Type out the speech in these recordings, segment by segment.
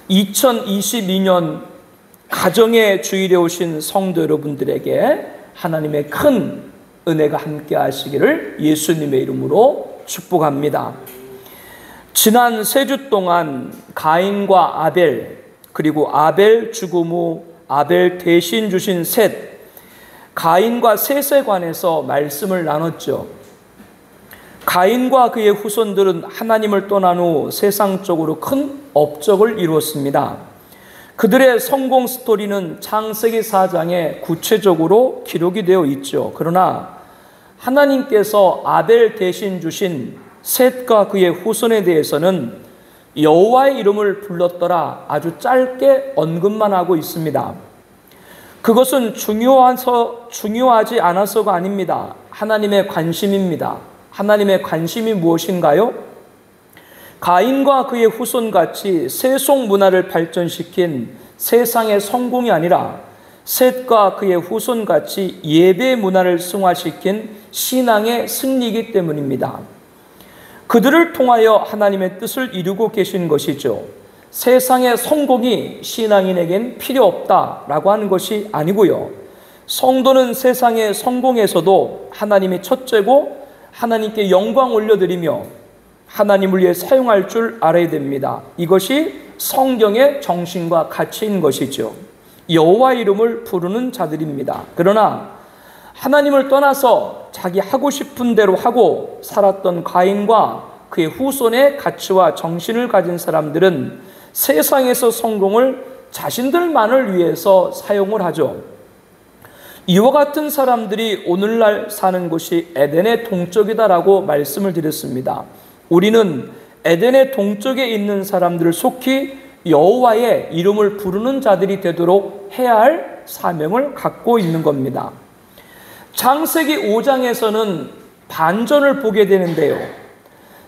2022년 가정의 주일에 오신 성도 여러분들에게 하나님의 큰 은혜가 함께 하시기를 예수님의 이름으로 축복합니다. 지난 3주 동안 가인과 아벨, 그리고 아벨 죽음 후 아벨 대신 주신 셋, 가인과 셋에 관해서 말씀을 나눴죠. 가인과 그의 후손들은 하나님을 떠난 후 세상적으로 큰 업적을 이루었습니다. 그들의 성공 스토리는 창세기 4장에 구체적으로 기록이 되어 있죠. 그러나 하나님께서 아벨 대신 주신 셋과 그의 후손에 대해서는 여호와의 이름을 불렀더라 아주 짧게 언급만 하고 있습니다. 그것은 중요하지 않아서가 아닙니다. 하나님의 관심입니다. 하나님의 관심이 무엇인가요? 가인과 그의 후손같이 세속 문화를 발전시킨 세상의 성공이 아니라 셋과 그의 후손같이 예배 문화를 승화시킨 신앙의 승리이기 때문입니다. 그들을 통하여 하나님의 뜻을 이루고 계신 것이죠. 세상의 성공이 신앙인에겐 필요 없다라고 하는 것이 아니고요. 성도는 세상의 성공에서도 하나님이 첫째고 하나님께 영광 올려드리며 하나님을 위해 사용할 줄 알아야 됩니다. 이것이 성경의 정신과 가치인 것이죠. 여호와 이름을 부르는 자들입니다. 그러나 하나님을 떠나서 자기 하고 싶은 대로 하고 살았던 가인과 그의 후손의 가치와 정신을 가진 사람들은 세상에서 성공을 자신들만을 위해서 사용을 하죠. 이와 같은 사람들이 오늘날 사는 곳이 에덴의 동쪽이다라고 말씀을 드렸습니다. 우리는 에덴의 동쪽에 있는 사람들을 속히 여호와의 이름을 부르는 자들이 되도록 해야 할 사명을 갖고 있는 겁니다. 창세기 5장에서는 반전을 보게 되는데요.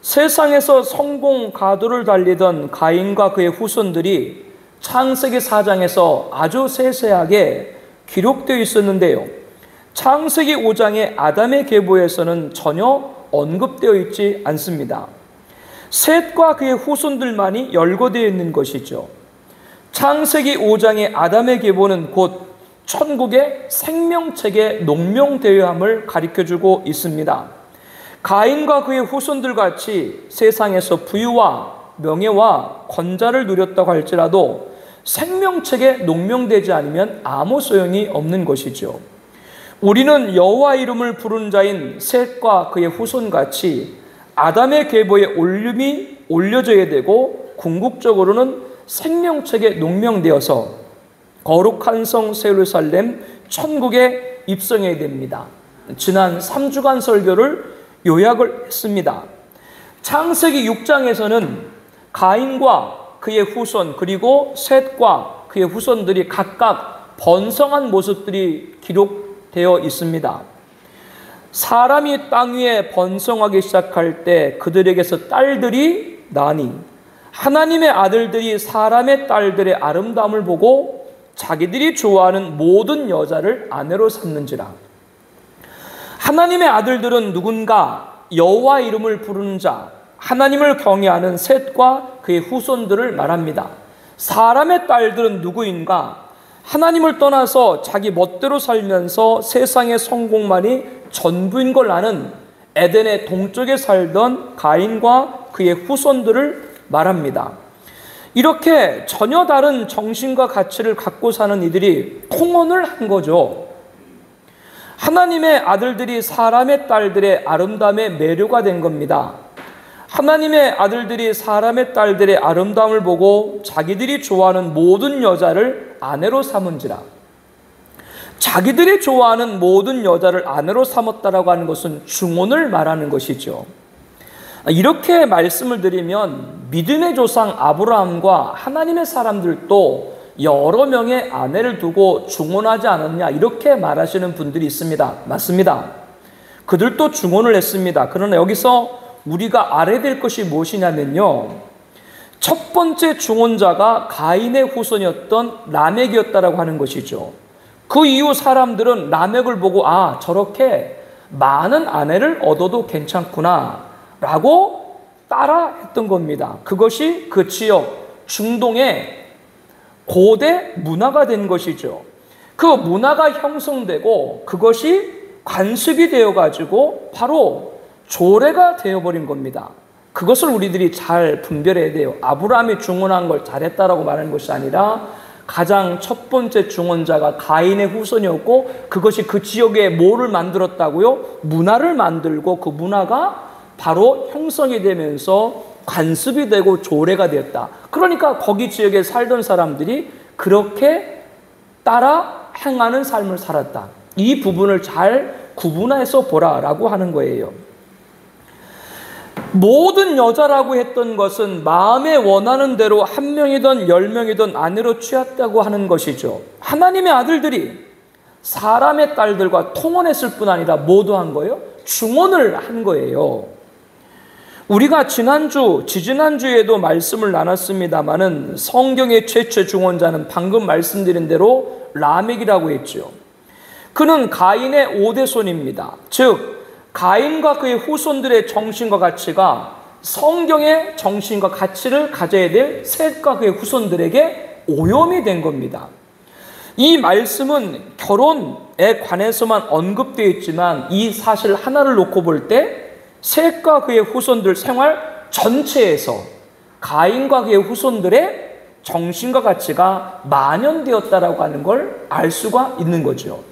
세상에서 성공 가도를 달리던 가인과 그의 후손들이 창세기 4장에서 아주 세세하게 기록되어 있었는데요. 창세기 5장의 아담의 계보에서는 전혀 언급되어 있지 않습니다. 셋과 그의 후손들만이 열거되어 있는 것이죠. 창세기 5장의 아담의 계보는 곧 천국의 생명책의 농명되어함을 가리켜주고 있습니다. 가인과 그의 후손들 같이 세상에서 부유와 명예와 권자를 누렸다고 할지라도 생명책에 농명되지 않으면 아무 소용이 없는 것이죠. 우리는 여호와 이름을 부르는 자인 셋과 그의 후손같이 아담의 계보에 올림이 올려져야 되고 궁극적으로는 생명책에 농명되어서 거룩한 성 예루살렘 천국에 입성해야 됩니다. 지난 3주간 설교를 요약을 했습니다. 창세기 6장에서는 가인과 그의 후손 그리고 셋과 그의 후손들이 각각 번성한 모습들이 기록되어 있습니다. 사람이 땅 위에 번성하기 시작할 때 그들에게서 딸들이 나니 하나님의 아들들이 사람의 딸들의 아름다움을 보고 자기들이 좋아하는 모든 여자를 아내로 삼는지라. 하나님의 아들들은 누군가 여호와 이름을 부르는 자, 하나님을 경외하는 셋과 그의 후손들을 말합니다. 사람의 딸들은 누구인가? 하나님을 떠나서 자기 멋대로 살면서 세상의 성공만이 전부인 걸 아는 에덴의 동쪽에 살던 가인과 그의 후손들을 말합니다. 이렇게 전혀 다른 정신과 가치를 갖고 사는 이들이 통혼을 한 거죠. 하나님의 아들들이 사람의 딸들의 아름다움에 매료가 된 겁니다. 하나님의 아들들이 사람의 딸들의 아름다움을 보고 자기들이 좋아하는 모든 여자를 아내로 삼은지라. 자기들이 좋아하는 모든 여자를 아내로 삼았다라고 하는 것은 중혼을 말하는 것이죠. 이렇게 말씀을 드리면 믿음의 조상 아브라함과 하나님의 사람들도 여러 명의 아내를 두고 중혼하지 않았냐 이렇게 말하시는 분들이 있습니다. 맞습니다. 그들도 중혼을 했습니다. 그러나 여기서 우리가 알아야 될 것이 무엇이냐면요, 첫 번째 중혼자가 가인의 후손이었던 라멕이었다라고 하는 것이죠. 그 이후 사람들은 라멕을 보고 아, 저렇게 많은 아내를 얻어도 괜찮구나 라고 따라 했던 겁니다. 그것이 그 지역 중동의 고대 문화가 된 것이죠. 그 문화가 형성되고 그것이 관습이 되어가지고 바로 조례가 되어버린 겁니다. 그것을 우리들이 잘 분별해야 돼요. 아브라함이 중언한 걸 잘했다라고 말하는 것이 아니라 가장 첫 번째 중언자가 가인의 후손이었고 그것이 그 지역에 뭐를 만들었다고요? 문화를 만들고 그 문화가 바로 형성이 되면서 관습이 되고 조례가 되었다. 그러니까 거기 지역에 살던 사람들이 그렇게 따라 행하는 삶을 살았다. 이 부분을 잘 구분해서 보라라고 하는 거예요. 모든 여자라고 했던 것은 마음에 원하는 대로 한 명이든 10명이든 아내로 취했다고 하는 것이죠. 하나님의 아들들이 사람의 딸들과 통혼했을 뿐 아니라 모두 한 거예요. 중혼을 한 거예요. 우리가 지지난주에도 말씀을 나눴습니다마는 성경의 최초 중혼자는 방금 말씀드린 대로 라멕이라고 했죠. 그는 가인의 5대손입니다. 즉 가인과 그의 후손들의 정신과 가치가 성경의 정신과 가치를 가져야 될 셋과 그의 후손들에게 오염이 된 겁니다. 이 말씀은 결혼에 관해서만 언급되어 있지만 이 사실 하나를 놓고 볼 때 셋과 그의 후손들 생활 전체에서 가인과 그의 후손들의 정신과 가치가 만연되었다라고 하는 걸 알 수가 있는 거죠.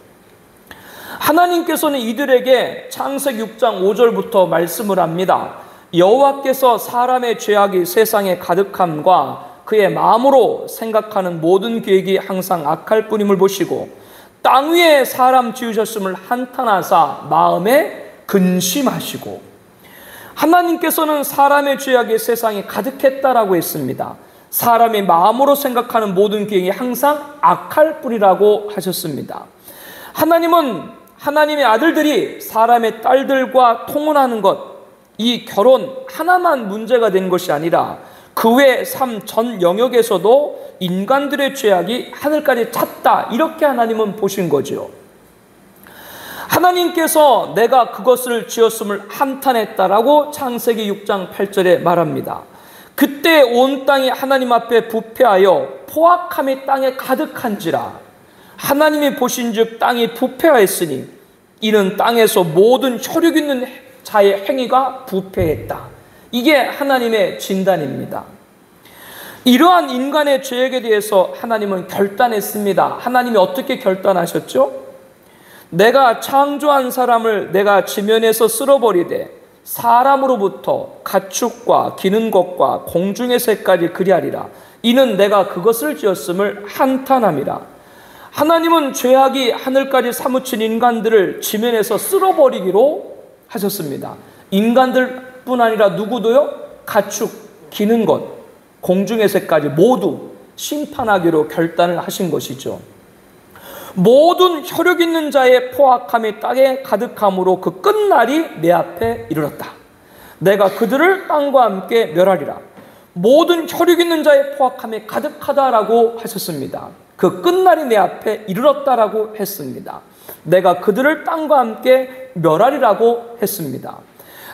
하나님께서는 이들에게 창세기 6장 5절부터 말씀을 합니다. 여호와께서 사람의 죄악이 세상에 가득함과 그의 마음으로 생각하는 모든 계획이 항상 악할 뿐임을 보시고 땅 위에 사람 지으셨음을 한탄하사 마음에 근심하시고, 하나님께서는 사람의 죄악이 세상에 가득했다라고 했습니다. 사람이 마음으로 생각하는 모든 계획이 항상 악할 뿐이라고 하셨습니다. 하나님은 하나님의 아들들이 사람의 딸들과 통혼하는 것, 이 결혼 하나만 문제가 된 것이 아니라 그 외 삶 전 영역에서도 인간들의 죄악이 하늘까지 찼다, 이렇게 하나님은 보신 거죠. 하나님께서 내가 그것을 지었음을 한탄했다라고 창세기 6장 8절에 말합니다. 그때 온 땅이 하나님 앞에 부패하여 포악함이 땅에 가득한지라. 하나님이 보신즉 땅이 부패하였으니 이는 땅에서 모든 혈육 있는 자의 행위가 부패했다. 이게 하나님의 진단입니다. 이러한 인간의 죄악에 대해서 하나님은 결단했습니다. 하나님이 어떻게 결단하셨죠? 내가 창조한 사람을 내가 지면에서 쓸어버리되 사람으로부터 가축과 기는 것과 공중의 새까지 그리하리라. 이는 내가 그것을 지었음을 한탄함이라. 하나님은 죄악이 하늘까지 사무친 인간들을 지면에서 쓸어버리기로 하셨습니다. 인간들뿐 아니라 누구도요? 가축, 기는 것, 공중의 새까지 모두 심판하기로 결단을 하신 것이죠. 모든 혈육 있는 자의 포악함이 땅에 가득함으로 그 끝날이 내 앞에 이르렀다. 내가 그들을 땅과 함께 멸하리라. 모든 혈육 있는 자의 포악함이 가득하다라고 하셨습니다. 그 끝날이 내 앞에 이르렀다라고 했습니다. 내가 그들을 땅과 함께 멸하리라고 했습니다.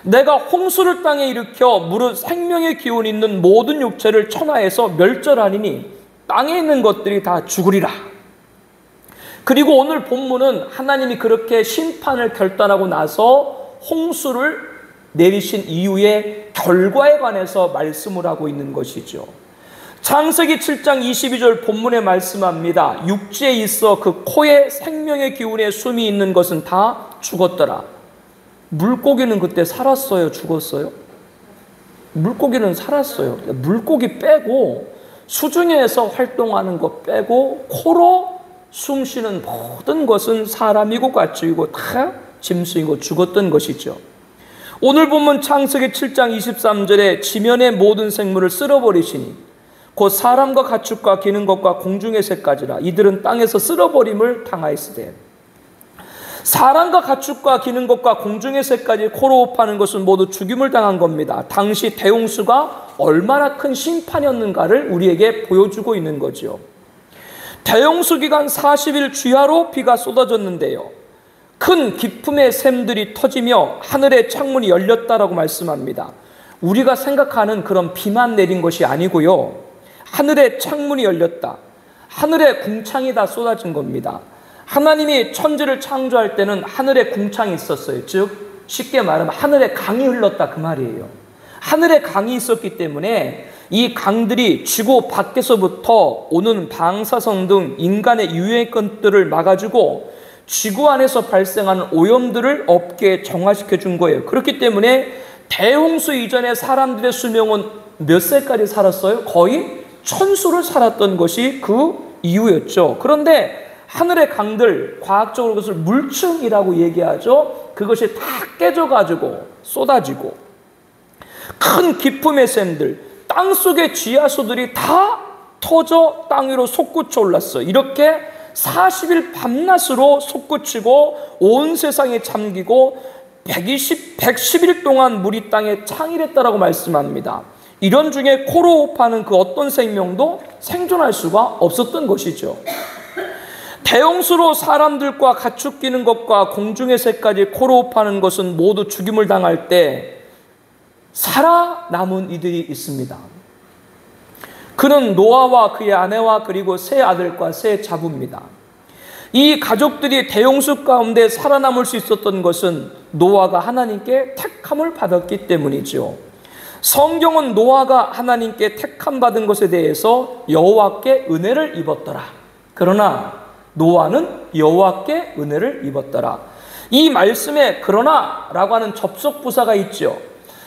내가 홍수를 땅에 일으켜 무릇 생명의 기운 있는 모든 육체를 천하에서 멸절하리니 땅에 있는 것들이 다 죽으리라. 그리고 오늘 본문은 하나님이 그렇게 심판을 결단하고 나서 홍수를 내리신 이후의 결과에 관해서 말씀을 하고 있는 것이죠. 창세기 7장 22절 본문에 말씀합니다. 육지에 있어 그 코에 생명의 기운에 숨이 있는 것은 다 죽었더라. 물고기는 그때 살았어요? 죽었어요? 물고기는 살았어요. 물고기 빼고 수중에서 활동하는 것 빼고 코로 숨 쉬는 모든 것은 사람이고 가축이고 다 짐승이고 죽었던 것이죠. 오늘 보면 창세기 7장 23절에 지면의 모든 생물을 쓸어버리시니 곧 사람과 가축과 기는 것과 공중의 새까지라. 이들은 땅에서 쓸어버림을 당하였으되, 사람과 가축과 기는 것과 공중의 새까지 코로 호흡하는 것은 모두 죽임을 당한 겁니다. 당시 대홍수가 얼마나 큰 심판이었는가를 우리에게 보여주고 있는 거죠. 대홍수 기간 40일 주야로 비가 쏟아졌는데요, 큰 기품의 샘들이 터지며 하늘의 창문이 열렸다라고 말씀합니다. 우리가 생각하는 그런 비만 내린 것이 아니고요, 하늘의 창문이 열렸다. 하늘의 궁창이 다 쏟아진 겁니다. 하나님이 천지를 창조할 때는 하늘에 궁창이 있었어요. 즉 쉽게 말하면 하늘에 강이 흘렀다 그 말이에요. 하늘에 강이 있었기 때문에 이 강들이 지구 밖에서부터 오는 방사성 등 인간의 유해권들을 막아주고 지구 안에서 발생하는 오염들을 업계에 정화시켜 준 거예요. 그렇기 때문에 대홍수 이전에 사람들의 수명은 몇 세까지 살았어요? 거의 천수를 살았던 것이 그 이유였죠. 그런데 하늘의 강들, 과학적으로 그것을 물층이라고 얘기하죠. 그것이 다 깨져가지고 쏟아지고 큰 기품의 샘들, 땅속의 지하수들이 다 터져 땅 위로 솟구쳐 올랐어요. 이렇게 40일 밤낮으로 솟구치고 온 세상에 잠기고 110일 동안 물이 땅에 창일했다라고 말씀합니다. 이런 중에 코르오파는 그 어떤 생명도 생존할 수가 없었던 것이죠. 대홍수로 사람들과 가축 기는 것과 공중의 새까지 코르오파는 것은 모두 죽임을 당할 때 살아남은 이들이 있습니다. 그는 노아와 그의 아내와 그리고 세 아들과 세 자부입니다. 이 가족들이 대홍수 가운데 살아남을 수 있었던 것은 노아가 하나님께 택함을 받았기 때문이죠. 성경은 노아가 하나님께 택함 받은 것에 대해서 여호와께 은혜를 입었더라. 그러나 노아는 여호와께 은혜를 입었더라. 이 말씀에 그러나라고 하는 접속 부사가 있죠.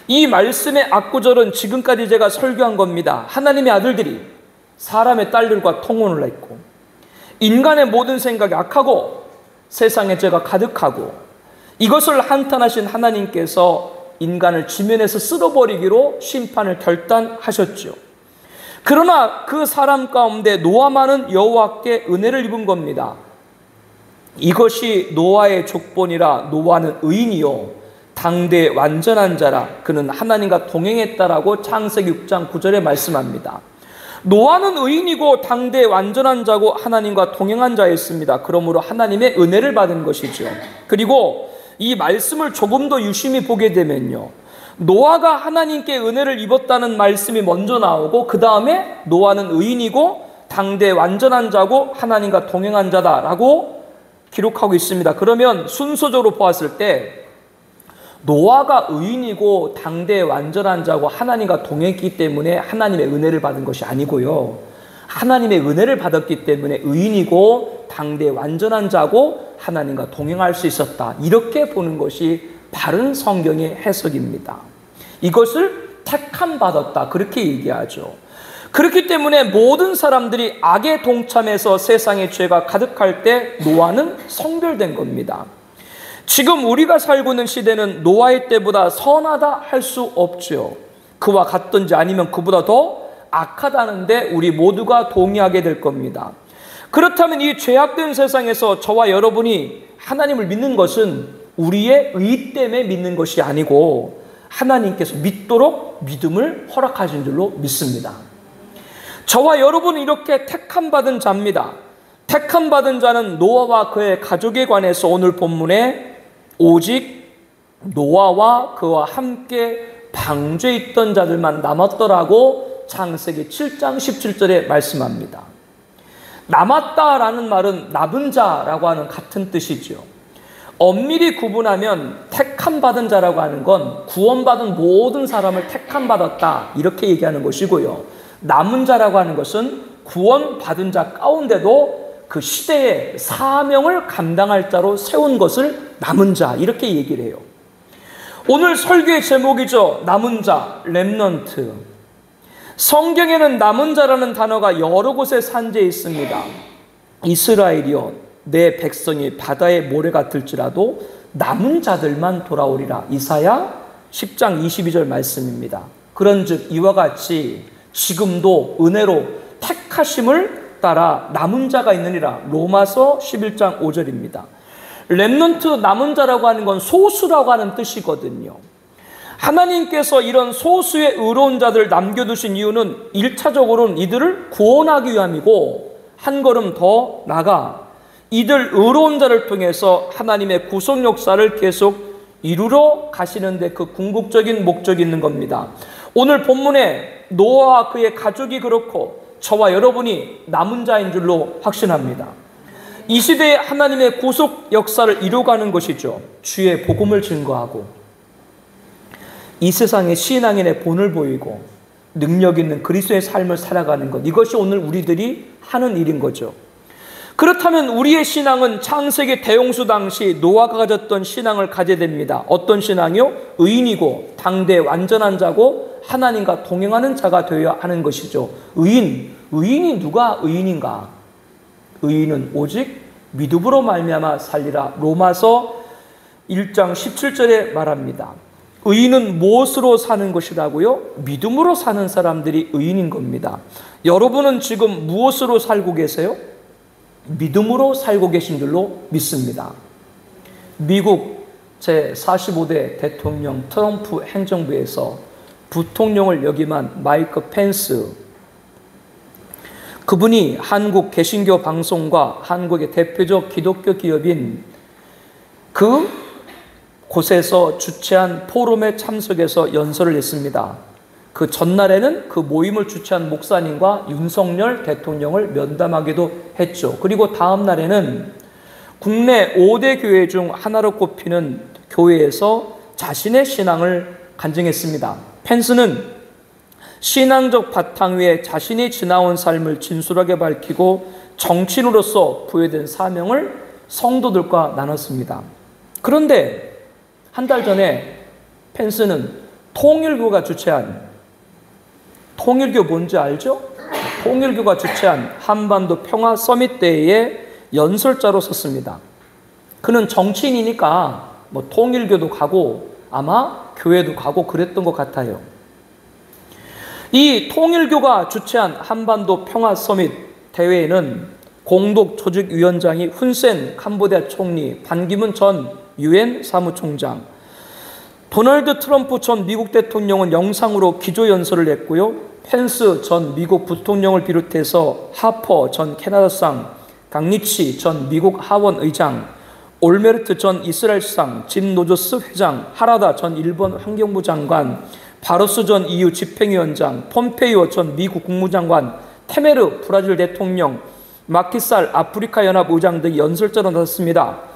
이 말씀의 앞구절은 지금까지 제가 설교한 겁니다. 하나님의 아들들이 사람의 딸들과 통혼을 했고 인간의 모든 생각이 악하고 세상에 죄가 가득하고 이것을 한탄하신 하나님께서 인간을 지면에서 쓸어버리기로 심판을 결단하셨죠. 그러나 그 사람 가운데 노아만은 여호와께 은혜를 입은 겁니다. 이것이 노아의 족본이라 노아는 의인이요 당대 완전한 자라 그는 하나님과 동행했다라고 창세기 6장 9절에 말씀합니다. 노아는 의인이고 당대 완전한 자고 하나님과 동행한 자였습니다. 그러므로 하나님의 은혜를 받은 것이죠. 그리고 이 말씀을 조금 더 유심히 보게 되면요, 노아가 하나님께 은혜를 입었다는 말씀이 먼저 나오고 그 다음에 노아는 의인이고 당대 완전한 자고 하나님과 동행한 자다라고 기록하고 있습니다. 그러면 순서적으로 보았을 때 노아가 의인이고 당대 완전한 자고 하나님과 동행했기 때문에 하나님의 은혜를 받은 것이 아니고요, 하나님의 은혜를 받았기 때문에 의인이고 당대 완전한 자고 하나님과 동행할 수 있었다, 이렇게 보는 것이 바른 성경의 해석입니다. 이것을 택함 받았다 그렇게 얘기하죠. 그렇기 때문에 모든 사람들이 악에 동참해서 세상의 죄가 가득할 때 노아는 성별된 겁니다. 지금 우리가 살고 있는 시대는 노아의 때보다 선하다 할 수 없죠. 그와 같든지 아니면 그보다 더 악하다는데 우리 모두가 동의하게 될 겁니다. 그렇다면 이 죄악된 세상에서 저와 여러분이 하나님을 믿는 것은 우리의 의 때문에 믿는 것이 아니고 하나님께서 믿도록 믿음을 허락하신 줄로 믿습니다. 저와 여러분은 이렇게 택함 받은 자입니다. 택함 받은 자는 노아와 그의 가족에 관해서 오늘 본문에 오직 노아와 그와 함께 방주에 있던 자들만 남았더라고 창세기 7장 17절에 말씀합니다. 남았다라는 말은 남은 자라고 하는 같은 뜻이죠. 엄밀히 구분하면 택함 받은 자라고 하는 건 구원받은 모든 사람을 택함 받았다 이렇게 얘기하는 것이고요, 남은 자라고 하는 것은 구원받은 자 가운데도 그 시대의 사명을 감당할 자로 세운 것을 남은 자 이렇게 얘기를 해요. 오늘 설교의 제목이죠. 남은 자, 렘넌트. 성경에는 남은 자라는 단어가 여러 곳에 산재해 있습니다. 이스라엘이여 내 백성이 바다의 모래 같을지라도 남은 자들만 돌아오리라. 이사야 10장 22절 말씀입니다. 그런즉 이와 같이 지금도 은혜로 택하심을 따라 남은 자가 있느니라. 로마서 11장 5절입니다. 렘넌트, 남은 자라고 하는 건 소수라고 하는 뜻이거든요. 하나님께서 이런 소수의 의로운 자들을 남겨두신 이유는 1차적으로는 이들을 구원하기 위함이고 한 걸음 더 나아가 이들 의로운 자를 통해서 하나님의 구속 역사를 계속 이루러 가시는데 그 궁극적인 목적이 있는 겁니다. 오늘 본문에 노아와 그의 가족이 그렇고 저와 여러분이 남은 자인 줄로 확신합니다. 이 시대에 하나님의 구속 역사를 이루어가는 것이죠. 주의 복음을 증거하고 이 세상의 신앙인의 본을 보이고 능력 있는 그리스도의 삶을 살아가는 것, 이것이 오늘 우리들이 하는 일인 거죠. 그렇다면 우리의 신앙은 창세기 대홍수 당시 노아가 가졌던 신앙을 가져야 됩니다. 어떤 신앙이요? 의인이고 당대 완전한 자고 하나님과 동행하는 자가 되어야 하는 것이죠. 의인이 누가 의인인가? 의인은 오직 믿음으로 말미암아 살리라. 로마서 1장 17절에 말합니다. 의인은 무엇으로 사는 것이라고요? 믿음으로 사는 사람들이 의인인 겁니다. 여러분은 지금 무엇으로 살고 계세요? 믿음으로 살고 계신 줄로 믿습니다. 미국 제45대 대통령 트럼프 행정부에서 부통령을 역임한 마이크 펜스, 그분이 한국 개신교 방송과 한국의 대표적 기독교 기업인 그 곳에서 주최한 포럼에 참석해서 연설을 했습니다. 그 전날에는 그 모임을 주최한 목사님과 윤석열 대통령을 면담하기도 했죠. 그리고 다음 날에는 국내 5대 교회 중 하나로 꼽히는 교회에서 자신의 신앙을 간증했습니다. 펜스는 신앙적 바탕 위에 자신이 지나온 삶을 진솔하게 밝히고 정치인으로서 부여된 사명을 성도들과 나눴습니다. 그런데 한 달 전에 펜스는 통일교가 주최한, 통일교 뭔지 알죠? 통일교가 주최한 한반도 평화 서밋 대회에 연설자로 섰습니다. 그는 정치인이니까 뭐 통일교도 가고 아마 교회도 가고 그랬던 것 같아요. 이 통일교가 주최한 한반도 평화 서밋 대회에는 공동 조직위원장이 훈센 캄보디아 총리, 반기문 전 유엔 사무총장, 도널드 트럼프 전 미국 대통령은 영상으로 기조연설을 했고요. 펜스 전 미국 부통령을 비롯해서 하퍼 전 캐나다상, 강리치 전 미국 하원 의장, 올메르트 전 이스라엘 수상, 짐 노조스 회장, 하라다 전 일본 환경부 장관, 바로스 전 EU 집행위원장, 폼페이오 전 미국 국무장관, 테메르 브라질 대통령, 마키살 아프리카 연합 의장 등 연설자로 나섰습니다.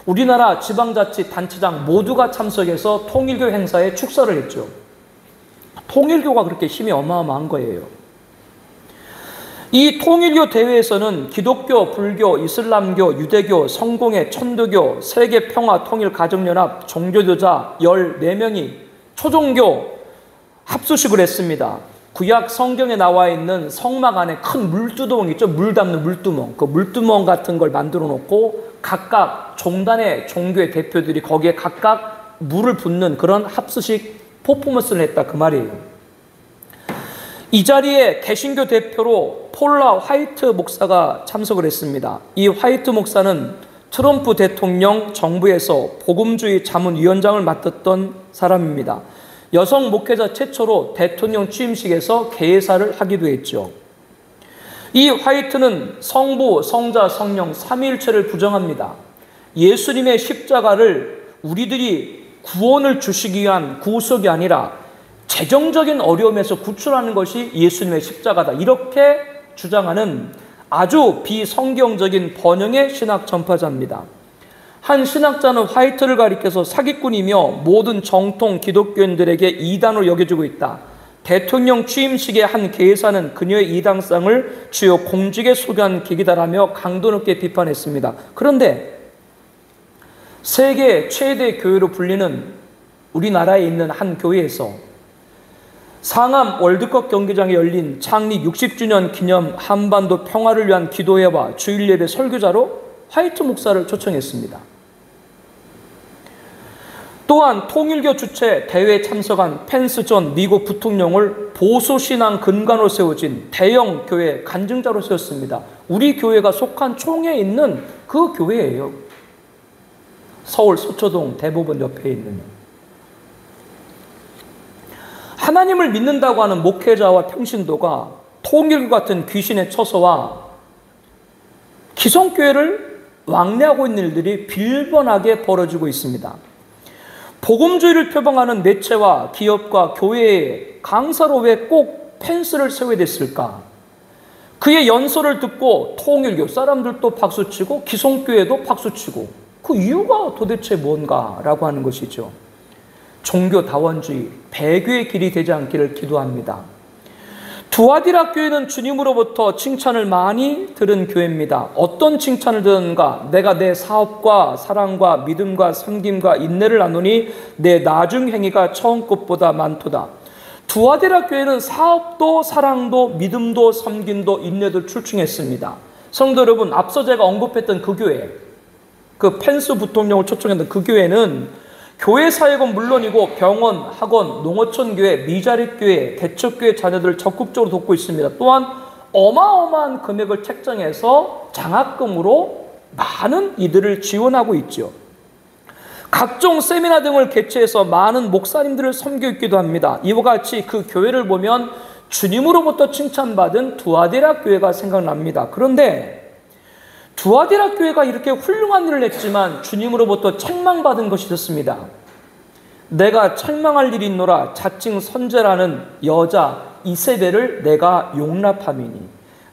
우리나라 지방자치단체장 모두가 참석해서 통일교 행사에 축사를 했죠. 통일교가 그렇게 힘이 어마어마한 거예요. 이 통일교 대회에서는 기독교, 불교, 이슬람교, 유대교, 성공회, 천도교, 세계평화통일가정연합 종교교자 14명이 초종교 합수식을 했습니다. 구약 성경에 나와 있는 성막 안에 큰 물두멍 있죠? 물 담는 물두멍. 그 물두멍 같은 걸 만들어 놓고 각각 종단의 종교의 대표들이 거기에 각각 물을 붓는 그런 합수식 퍼포먼스를 했다, 그 말이에요. 이 자리에 개신교 대표로 폴라 화이트 목사가 참석을 했습니다. 이 화이트 목사는 트럼프 대통령 정부에서 복음주의 자문위원장을 맡았던 사람입니다. 여성 목회자 최초로 대통령 취임식에서 개사를 하기도 했죠. 이 화이트는 성부, 성자, 성령 삼위일체를 부정합니다. 예수님의 십자가를 우리들이 구원을 주시기 위한 구속이 아니라 재정적인 어려움에서 구출하는 것이 예수님의 십자가다, 이렇게 주장하는 아주 비성경적인 번영의 신학 전파자입니다. 한 신학자는 화이트를 가리켜서 사기꾼이며 모든 정통 기독교인들에게 이단으로 여겨지고 있다. 대통령 취임식의 한 개사는 그녀의 이당성을 주요 공직에 소개한 계기다라며 강도 높게 비판했습니다. 그런데 세계 최대 교회로 불리는 우리나라에 있는 한 교회에서 상암 월드컵 경기장에 열린 창립 60주년 기념 한반도 평화를 위한 기도회와 주일예배 설교자로 화이트 목사를 초청했습니다. 또한 통일교 주최 대회에 참석한 펜스 전 미국 부통령을 보수신앙 근간으로 세워진 대형 교회 간증자로 세웠습니다. 우리 교회가 속한 총회에 있는 그 교회예요. 서울 서초동 대법원 옆에 있는. 하나님을 믿는다고 하는 목회자와 평신도가 통일교 같은 귀신의 처소와 기성교회를 왕래하고 있는 일들이 빈번하게 벌어지고 있습니다. 복음주의를 표방하는 매체와 기업과 교회의 강사로 왜 꼭 펜스를 세워야 됐을까? 그의 연설을 듣고 통일교 사람들도 박수치고 기성교회도 박수치고, 그 이유가 도대체 뭔가라고 하는 것이죠. 종교다원주의, 배교의 길이 되지 않기를 기도합니다. 두아디라 교회는 주님으로부터 칭찬을 많이 들은 교회입니다. 어떤 칭찬을 들었는가? 내가 내 사업과 사랑과 믿음과 섬김과 인내를 나누니 내 나중 행위가 처음 것보다 많도다. 두아디라 교회는 사업도 사랑도 믿음도 섬김도 인내도 출중했습니다. 성도 여러분, 앞서 제가 언급했던 그 교회, 그 펜스 부통령을 초청했던 그 교회는 교회 사역은 물론이고 병원, 학원, 농어촌 교회, 미자립 교회, 개척교회 자녀들을 적극적으로 돕고 있습니다. 또한 어마어마한 금액을 책정해서 장학금으로 많은 이들을 지원하고 있죠. 각종 세미나 등을 개최해서 많은 목사님들을 섬겨 있기도 합니다. 이와 같이 그 교회를 보면 주님으로부터 칭찬받은 두아디라 교회가 생각납니다. 그런데 두아디라 교회가 이렇게 훌륭한 일을 했지만 주님으로부터 책망받은 것이 있었습니다. 내가 책망할 일이 있노라. 자칭 선제라는 여자 이세벨을 내가 용납함이니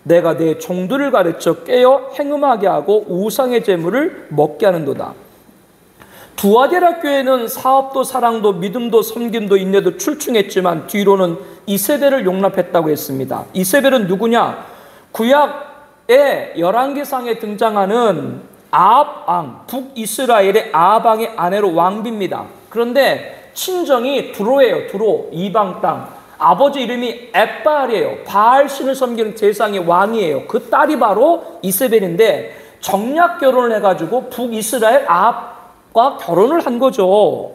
내가 내 종들을 가르쳐 깨어 행음하게 하고 우상의 제물을 먹게 하는도다. 두아디라 교회는 사업도 사랑도 믿음도 섬김도 인내도 출중했지만 뒤로는 이세벨을 용납했다고 했습니다. 이세벨은 누구냐? 구약의 열왕기상에 등장하는 아합왕, 북이스라엘의 아합왕의 아내로 왕비입니다. 그런데 친정이 두로예요. 두로, 이방 땅. 아버지 이름이 엣바알이에요. 바알 신을 섬기는 제사장의 왕이에요. 그 딸이 바로 이세벨인데 정략 결혼을 해가지고 북이스라엘 아합과 결혼을 한 거죠.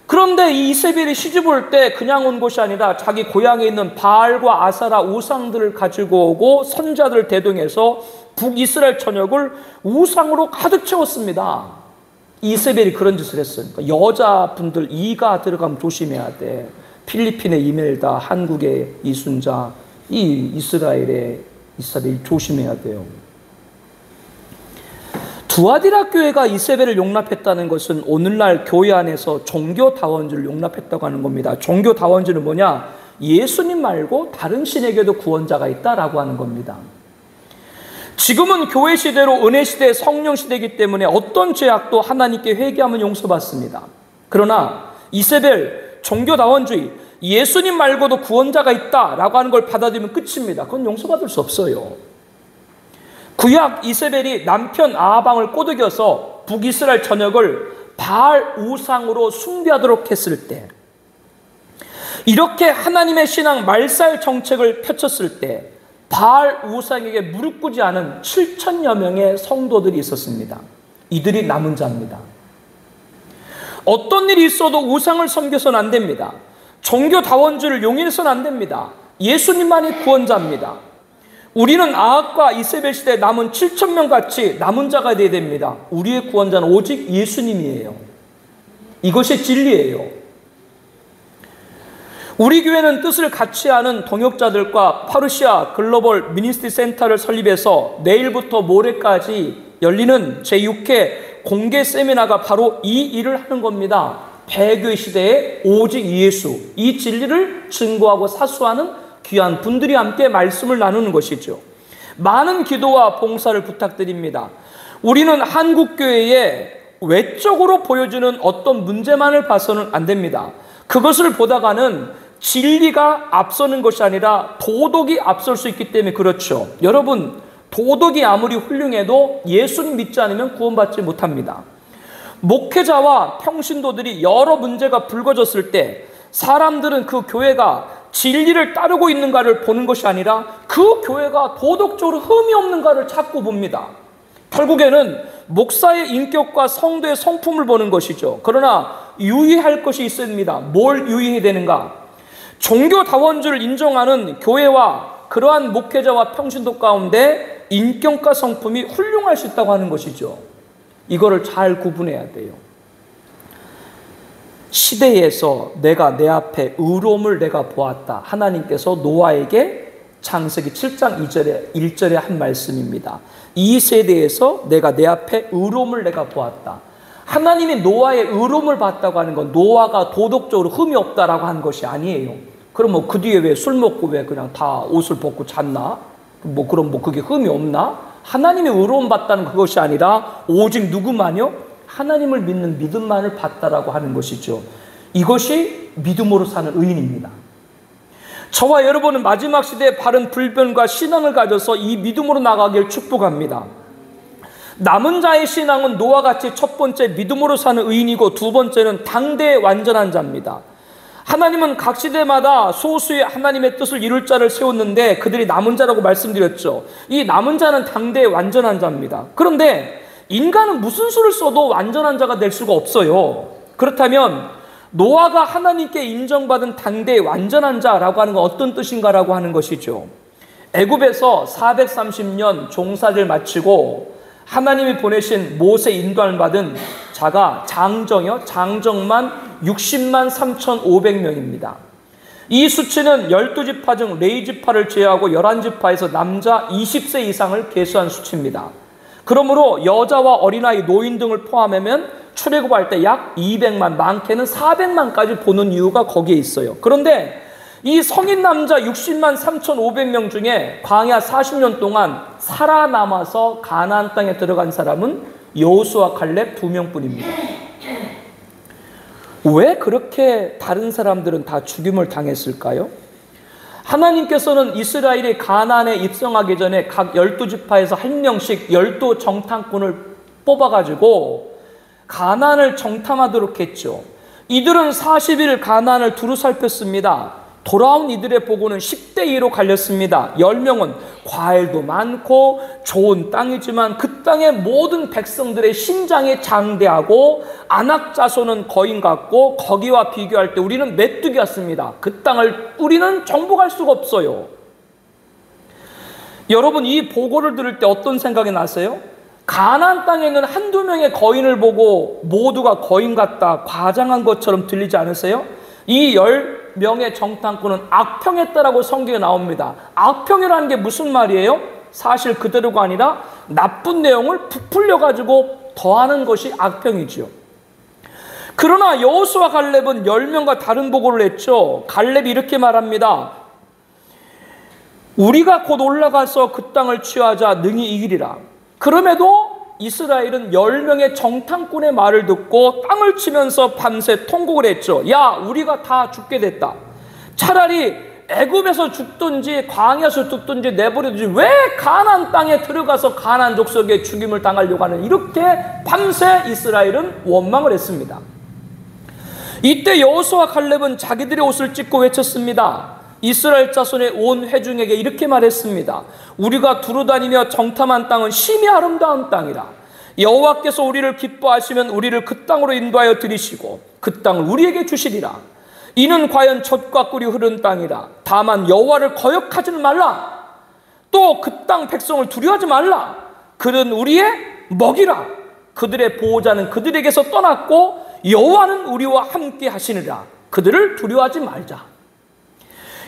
그런데 이 이세벨이 시집 올 때 그냥 온 것이 아니라 자기 고향에 있는 바알과 아사라 우상들을 가지고 오고 선자들을 대동해서 북이스라엘 전역을 우상으로 가득 채웠습니다. 이세벨이 그런 짓을 했어요. 그러니까 여자분들 이가 들어가면 조심해야 돼. 필리핀의 이멜다, 한국의 이순자, 이 이스라엘의 이사벨 조심해야 돼요. 두아디라 교회가 이세벨을 용납했다는 것은 오늘날 교회 안에서 종교다원주를 용납했다고 하는 겁니다. 종교다원주는 뭐냐? 예수님 말고 다른 신에게도 구원자가 있다라고 하는 겁니다. 지금은 교회 시대로 은혜 시대, 성령 시대이기 때문에 어떤 죄악도 하나님께 회개하면 용서받습니다. 그러나 이세벨, 종교다원주의, 예수님 말고도 구원자가 있다라고 하는 걸 받아들이면 끝입니다. 그건 용서받을 수 없어요. 구약 이세벨이 남편 아합왕을 꼬드겨서 북이스라엘 전역을 바알 우상으로 숭배하도록 했을 때, 이렇게 하나님의 신앙 말살 정책을 펼쳤을 때 바알 우상에게 무릎 꿇지 않은 7천여 명의 성도들이 있었습니다. 이들이 남은 자입니다. 어떤 일이 있어도 우상을 섬겨서는 안 됩니다. 종교다원주를 용인해서는 안 됩니다. 예수님만이 구원자입니다. 우리는 아합과 이세벨 시대에 남은 7천 명 같이 남은 자가 되어야 됩니다. 우리의 구원자는 오직 예수님이에요. 이것이 진리예요. 우리 교회는 뜻을 같이 하는 동역자들과 파르시아 글로벌 미니스트리 센터를 설립해서 내일부터 모레까지 열리는 제6회 공개 세미나가 바로 이 일을 하는 겁니다. 배교의 시대에 오직 예수, 이 진리를 증거하고 사수하는 귀한 분들이 함께 말씀을 나누는 것이죠. 많은 기도와 봉사를 부탁드립니다. 우리는 한국교회에 외적으로 보여주는 어떤 문제만을 봐서는 안 됩니다. 그것을 보다가는 진리가 앞서는 것이 아니라 도덕이 앞설 수 있기 때문에 그렇죠. 여러분, 도덕이 아무리 훌륭해도 예수님 믿지 않으면 구원받지 못합니다. 목회자와 평신도들이 여러 문제가 불거졌을 때 사람들은 그 교회가 진리를 따르고 있는가를 보는 것이 아니라 그 교회가 도덕적으로 흠이 없는가를 찾고 봅니다. 결국에는 목사의 인격과 성도의 성품을 보는 것이죠. 그러나 유의할 것이 있습니다. 뭘 유의해야 되는가? 종교다원주를 인정하는 교회와 그러한 목회자와 평신도 가운데 인격과 성품이 훌륭할 수 있다고 하는 것이죠. 이거를 잘 구분해야 돼요. 시대에서 내가 내 앞에 의로움을 내가 보았다. 하나님께서 노아에게 창세기 7장 1절에 한 말씀입니다. 이 세대에서 내가 내 앞에 의로움을 내가 보았다. 하나님이 노아의 의로움을 봤다고 하는 건 노아가 도덕적으로 흠이 없다라고 하는 것이 아니에요. 그럼 뭐 그 뒤에 왜 술 먹고 왜 그냥 다 옷을 벗고 잤나? 그럼 그게 흠이 없나? 하나님의 의로움 받다는 그것이 아니라 오직 누구만요? 하나님을 믿는 믿음만을 받다라고 하는 것이죠. 이것이 믿음으로 사는 의인입니다. 저와 여러분은 마지막 시대에 바른 불변과 신앙을 가져서 이 믿음으로 나가길 축복합니다. 남은 자의 신앙은 노아와 같이 첫 번째 믿음으로 사는 의인이고, 두 번째는 당대의 완전한 자입니다. 하나님은 각 시대마다 소수의 하나님의 뜻을 이룰 자를 세웠는데 그들이 남은 자라고 말씀드렸죠. 이 남은 자는 당대의 완전한 자입니다. 그런데 인간은 무슨 수를 써도 완전한 자가 될 수가 없어요. 그렇다면 노아가 하나님께 인정받은 당대의 완전한 자라고 하는 건 어떤 뜻인가라고 하는 것이죠. 애굽에서 430년 종사를 마치고 하나님이 보내신 모세 인도를 받은 자가 장정만 60만 3,500명입니다. 이 수치는 12지파 중 레위지파를 제외하고 11지파에서 남자 20세 이상을 계수한 수치입니다. 그러므로 여자와 어린아이, 노인 등을 포함하면 출애굽할 때 약 200만, 많게는 400만까지 보는 이유가 거기에 있어요. 그런데 이 성인 남자 60만 3,500명 중에 광야 40년 동안 살아남아서 가나안 땅에 들어간 사람은 여호수아 갈렙 2명뿐입니다. 왜 그렇게 다른 사람들은 다 죽임을 당했을까요? 하나님께서는 이스라엘이 가나안에 입성하기 전에 각 12지파에서 한 명씩 12 정탐꾼을 뽑아가지고 가나안을 정탐하도록 했죠. 이들은 40일 가나안을 두루 살폈습니다. 돌아온 이들의 보고는 10대 2로 갈렸습니다. 10명은 과일도 많고 좋은 땅이지만 그 땅의 모든 백성들의 신장이 장대하고 아낙 자손은 거인 같고 거기와 비교할 때 우리는 메뚜기였습니다. 그 땅을 우리는 정복할 수가 없어요. 여러분, 이 보고를 들을 때 어떤 생각이 나세요? 가나안 땅에 있는 한두 명의 거인을 보고 모두가 거인 같다, 과장한 것처럼 들리지 않으세요? 이 10명의 정탐꾼은 악평했다라고 성경에 나옵니다. 악평이라는 게 무슨 말이에요? 사실 그대로가 아니라 나쁜 내용을 부풀려가지고 더하는 것이 악평이지요. 그러나 여호수아 갈렙은 10명과 다른 보고를 했죠. 갈렙이 이렇게 말합니다. 우리가 곧 올라가서 그 땅을 취하자 능히 이기리라. 그럼에도 이스라엘은 10명의 정탐꾼의 말을 듣고 땅을 치면서 밤새 통곡을 했죠. 야, 우리가 다 죽게 됐다. 차라리 애굽에서 죽든지 광야에서 죽든지 내버려두지 왜 가나안 땅에 들어가서 가나안 족속의 죽임을 당하려고 하는, 이렇게 밤새 이스라엘은 원망을 했습니다. 이때 여호수아 갈렙은 자기들의 옷을 찢고 외쳤습니다. 이스라엘 자손의 온 회중에게 이렇게 말했습니다. 우리가 두루다니며 정탐한 땅은 심히 아름다운 땅이라. 여호와께서 우리를 기뻐하시면 우리를 그 땅으로 인도하여 들이시고 그 땅을 우리에게 주시리라. 이는 과연 젖과 꿀이 흐르는 땅이라. 다만 여호와를 거역하지는 말라. 또 그 땅 백성을 두려워하지 말라. 그는 우리의 먹이라. 그들의 보호자는 그들에게서 떠났고 여호와는 우리와 함께 하시느라. 그들을 두려워하지 말자.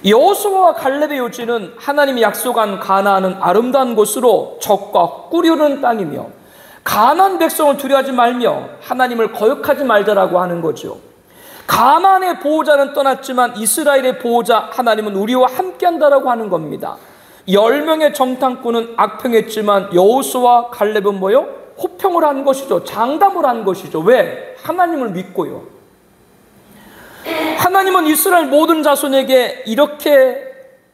여호수아와 갈렙의 요지는 하나님이 약속한 가나안은 아름다운 곳으로 젖과 꿀이 흐르는 땅이며 가나안 백성을 두려워하지 말며 하나님을 거역하지 말자라고 하는 거죠. 가나안의 보호자는 떠났지만 이스라엘의 보호자 하나님은 우리와 함께한다라고 하는 겁니다. 10명의 정탐꾼은 악평했지만 여호수아와 갈렙은 뭐요? 호평을 한 것이죠. 장담을 한 것이죠. 왜? 하나님을 믿고요. 하나님은 이스라엘 모든 자손에게 이렇게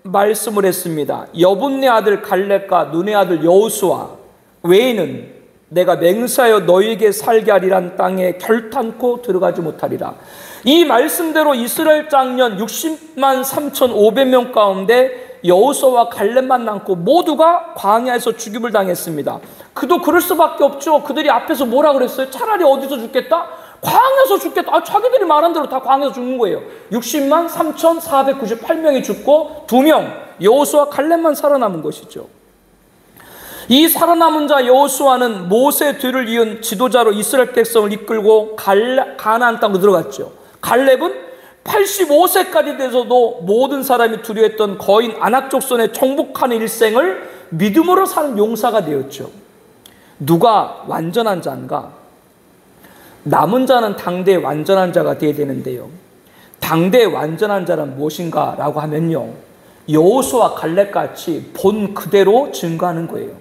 말씀을 했습니다. 여분네 아들 갈렙과 눈의 아들 여호수아 외에는 내가 맹세하여 너희에게 살게 하리란 땅에 결탄코 들어가지 못하리라. 이 말씀대로 이스라엘 장년 60만 3,500명 가운데 여호수아와 갈렙만 남고 모두가 광야에서 죽임을 당했습니다. 그도 그럴 수밖에 없죠. 그들이 앞에서 뭐라 그랬어요? 차라리 어디서 죽겠다? 광야에서 죽겠다. 자기들이 말한 대로 다 광야에서 죽는 거예요. 60만 3,498명이 죽고 2명 여호수아 갈렙만 살아남은 것이죠. 이 살아남은 자 여호수아는 모세 뒤를 이은 지도자로 이스라엘 백성을 이끌고 가나안 땅으로 들어갔죠. 갈렙은 85세까지 돼서도 모든 사람이 두려워했던 거인 아낙 족손에 정복하는 일생을 믿음으로 사는 용사가 되었죠. 누가 완전한 자인가? 남은 자는 당대의 완전한 자가 되어야 되는데요. 당대의 완전한 자는 무엇인가 라고 하면요, 여호수아 갈렙같이 본 그대로 증거하는 거예요.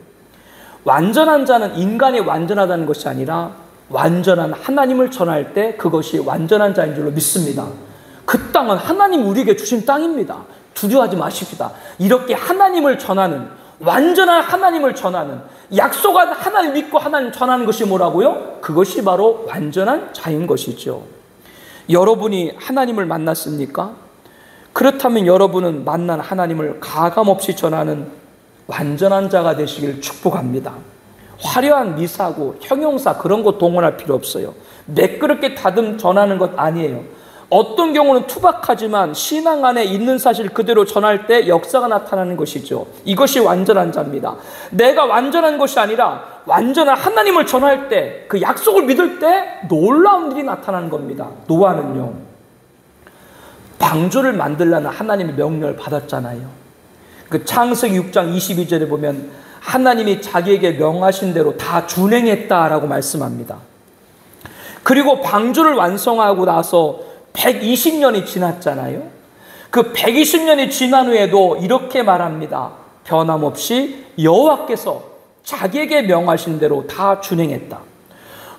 완전한 자는 인간이 완전하다는 것이 아니라 완전한 하나님을 전할 때 그것이 완전한 자인 줄로 믿습니다. 그 땅은 하나님 우리에게 주신 땅입니다. 두려워하지 마십시다. 이렇게 하나님을 전하는, 완전한 하나님을 전하는, 약속한 하나님 믿고 하나님 전하는 것이 뭐라고요? 그것이 바로 완전한 자인 것이죠. 여러분이 하나님을 만났습니까? 그렇다면 여러분은 만난 하나님을 가감없이 전하는 완전한 자가 되시길 축복합니다. 화려한 미사고 형용사 그런 거 동원할 필요 없어요. 매끄럽게 다듬 전하는 것 아니에요. 어떤 경우는 투박하지만 신앙 안에 있는 사실 그대로 전할 때 역사가 나타나는 것이죠. 이것이 완전한 자입니다. 내가 완전한 것이 아니라 완전한 하나님을 전할 때, 그 약속을 믿을 때 놀라운 일이 나타나는 겁니다. 노아는요, 방주를 만들라는 하나님의 명령을 받았잖아요. 그 창세기 6장 22절에 보면 하나님이 자기에게 명하신 대로 다 준행했다라고 말씀합니다. 그리고 방주를 완성하고 나서 120년이 지났잖아요. 그 120년이 지난 후에도 이렇게 말합니다. 변함없이 여호와께서 자기에게 명하신 대로 다 준행했다.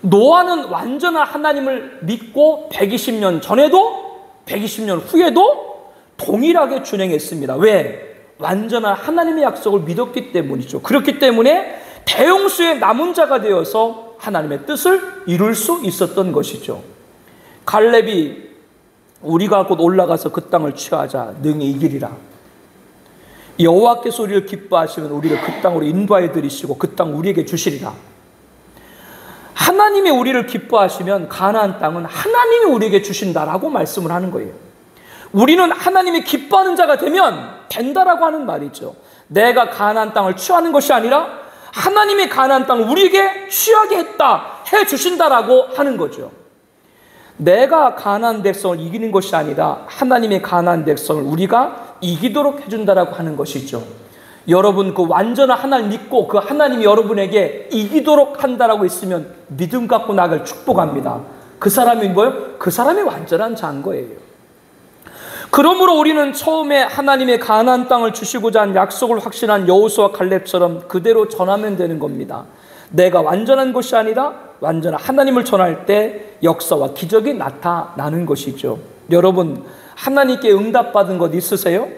노아는 완전한 하나님을 믿고 120년 전에도 120년 후에도 동일하게 준행했습니다. 왜? 완전한 하나님의 약속을 믿었기 때문이죠. 그렇기 때문에 대홍수의 남은 자가 되어서 하나님의 뜻을 이룰 수 있었던 것이죠. 갈렙이 우리가 곧 올라가서 그 땅을 취하자 능히 이기리라. 여호와께서 우리를 기뻐하시면 우리를 그 땅으로 인도하여 들이시고 그 땅 우리에게 주시리라. 하나님이 우리를 기뻐하시면 가나안 땅은 하나님이 우리에게 주신다라고 말씀을 하는 거예요. 우리는 하나님이 기뻐하는 자가 되면 된다라고 하는 말이죠. 내가 가나안 땅을 취하는 것이 아니라 하나님이 가나안 땅을 우리에게 취하게 했다, 해 주신다라고 하는 거죠. 내가 가나안 백성을 이기는 것이 아니라 하나님의 가나안 백성을 우리가 이기도록 해준다라고 하는 것이죠. 여러분 그 완전한 하나님 믿고 그 하나님이 여러분에게 이기도록 한다라고 했으면 믿음 갖고 나갈 축복합니다. 그 사람이 뭐예요? 그 사람이 완전한 자인 거예요. 그러므로 우리는 처음에 하나님의 가나안 땅을 주시고자 한 약속을 확신한 여호수아 갈렙처럼 그대로 전하면 되는 겁니다. 내가 완전한 것이 아니라 완전한 하나님을 전할 때 역사와 기적이 나타나는 것이죠. 여러분 하나님께 응답받은 것 있으세요?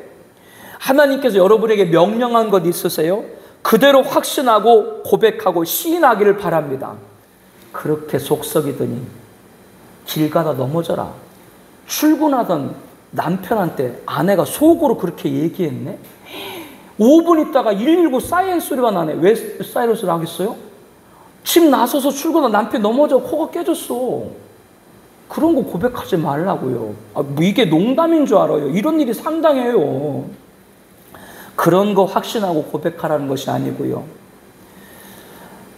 하나님께서 여러분에게 명령한 것 있으세요? 그대로 확신하고 고백하고 시인하기를 바랍니다. 그렇게 속썩이더니 길 가다 넘어져라. 출근하던 남편한테 아내가 속으로 그렇게 얘기했네. 5분 있다가 119 사이렌 소리가 나네. 왜 사이렌 소리 나겠어요? 집 나서서 출근한 남편 넘어져 코가 깨졌어. 그런 거 고백하지 말라고요. 뭐 이게 농담인 줄 알아요. 이런 일이 상당해요. 그런 거 확신하고 고백하라는 것이 아니고요.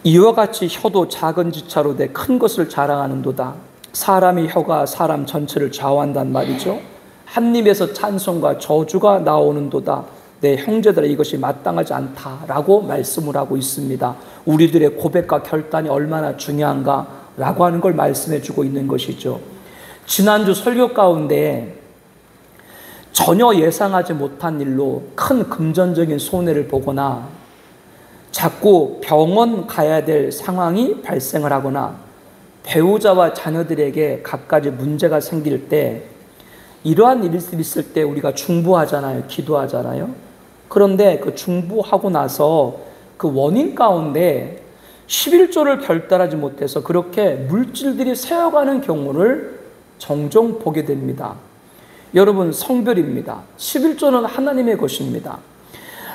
이와 같이 혀도 작은 지차로 내 큰 것을 자랑하는도다. 사람의 혀가 사람 전체를 좌우한단 말이죠. 한 입에서 찬송과 저주가 나오는도다. 내 형제들아 이것이 마땅하지 않다라고 말씀을 하고 있습니다. 우리들의 고백과 결단이 얼마나 중요한가라고 하는 걸 말씀해 주고 있는 것이죠. 지난주 설교 가운데 전혀 예상하지 못한 일로 큰 금전적인 손해를 보거나 자꾸 병원 가야 될 상황이 발생을 하거나 배우자와 자녀들에게 갖가지 문제가 생길 때 이러한 일이 있을 때 우리가 중보하잖아요. 기도하잖아요. 그런데 그 중보하고 나서 그 원인 가운데 11조를 결단하지 못해서 그렇게 물질들이 새어가는 경우를 종종 보게 됩니다. 여러분 성별입니다. 11조는 하나님의 것입니다.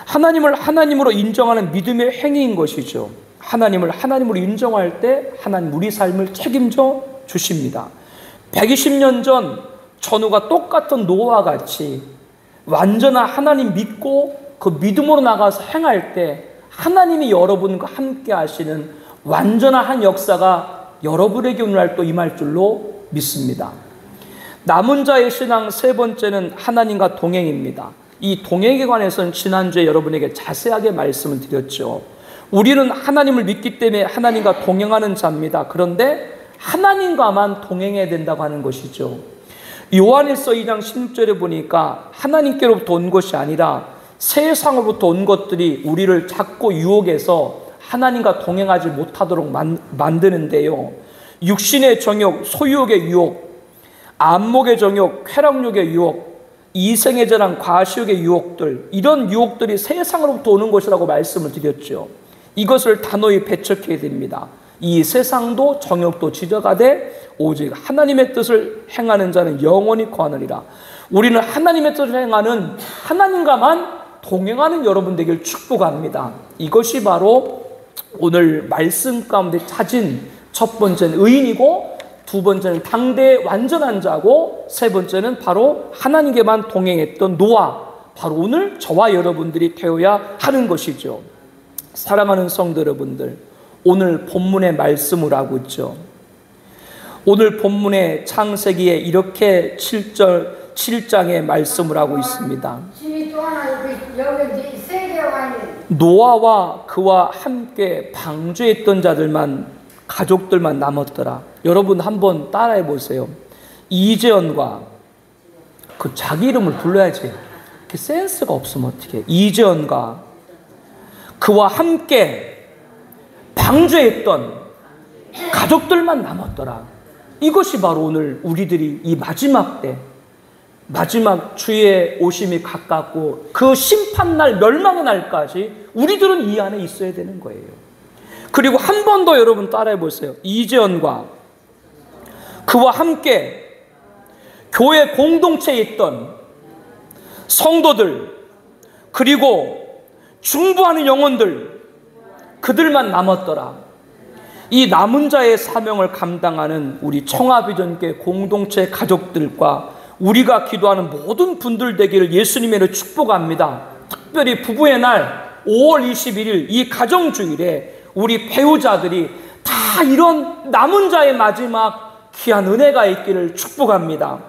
하나님을 하나님으로 인정하는 믿음의 행위인 것이죠. 하나님을 하나님으로 인정할 때 하나님 우리 삶을 책임져 주십니다. 120년 전 전후가 똑같은 노아와 같이 완전한 하나님 믿고 그 믿음으로 나가서 행할 때 하나님이 여러분과 함께 하시는 완전한 한 역사가 여러분에게 오늘 또 임할 줄로 믿습니다. 남은 자의 신앙 세 번째는 하나님과 동행입니다. 이 동행에 관해서는 지난주에 여러분에게 자세하게 말씀을 드렸죠. 우리는 하나님을 믿기 때문에 하나님과 동행하는 자입니다. 그런데 하나님과만 동행해야 된다고 하는 것이죠. 요한일서 2장 16절에 보니까 하나님께로부터 온 것이 아니라 세상으로부터 온 것들이 우리를 자꾸 유혹해서 하나님과 동행하지 못하도록 만드는데요. 육신의 정욕, 소유욕의 유혹, 안목의 정욕, 쾌락욕의 유혹, 이생의 자랑, 과시욕의 유혹들, 이런 유혹들이 세상으로부터 오는 것이라고 말씀을 드렸죠. 이것을 단호히 배척해야 됩니다. 이 세상도 정욕도 지저가되 오직 하나님의 뜻을 행하는 자는 영원히 거하느니라. 우리는 하나님의 뜻을 행하는, 하나님과만 동행하는 여러분 되길 축복합니다. 이것이 바로 오늘 말씀 가운데 찾은 첫 번째는 의인이고, 두 번째는 당대의 완전한 자고, 세 번째는 바로 하나님께만 동행했던 노아, 바로 오늘 저와 여러분들이 되어야 하는 것이죠. 사랑하는 성도 여러분들, 오늘 본문의 말씀을 하고 있죠. 오늘 본문의 창세기에 이렇게 7장의 말씀을 하고 있습니다. 노아와 그와 함께 방주했던 자들만, 가족들만 남았더라. 여러분 한번 따라해 보세요. 이재현과, 그 자기 이름을 불러야지. 이렇게 센스가 없으면 어떡해. 이재현과 그와 함께 방주했던 가족들만 남았더라. 이것이 바로 오늘 우리들이 이 마지막 때, 마지막 주의 오심이 가깝고 그 심판날, 멸망의 날까지 우리들은 이 안에 있어야 되는 거예요. 그리고 한 번 더 여러분 따라해 보세요. 이재현과 그와 함께 교회 공동체에 있던 성도들, 그리고 중보하는 영혼들, 그들만 남았더라. 이 남은 자의 사명을 감당하는 우리 청아비전교회 공동체 가족들과 우리가 기도하는 모든 분들 되기를 예수님으로 축복합니다. 특별히 부부의 날 5월 21일 이 가정주일에 우리 배우자들이 다 이런 남은 자의 마지막 귀한 은혜가 있기를 축복합니다.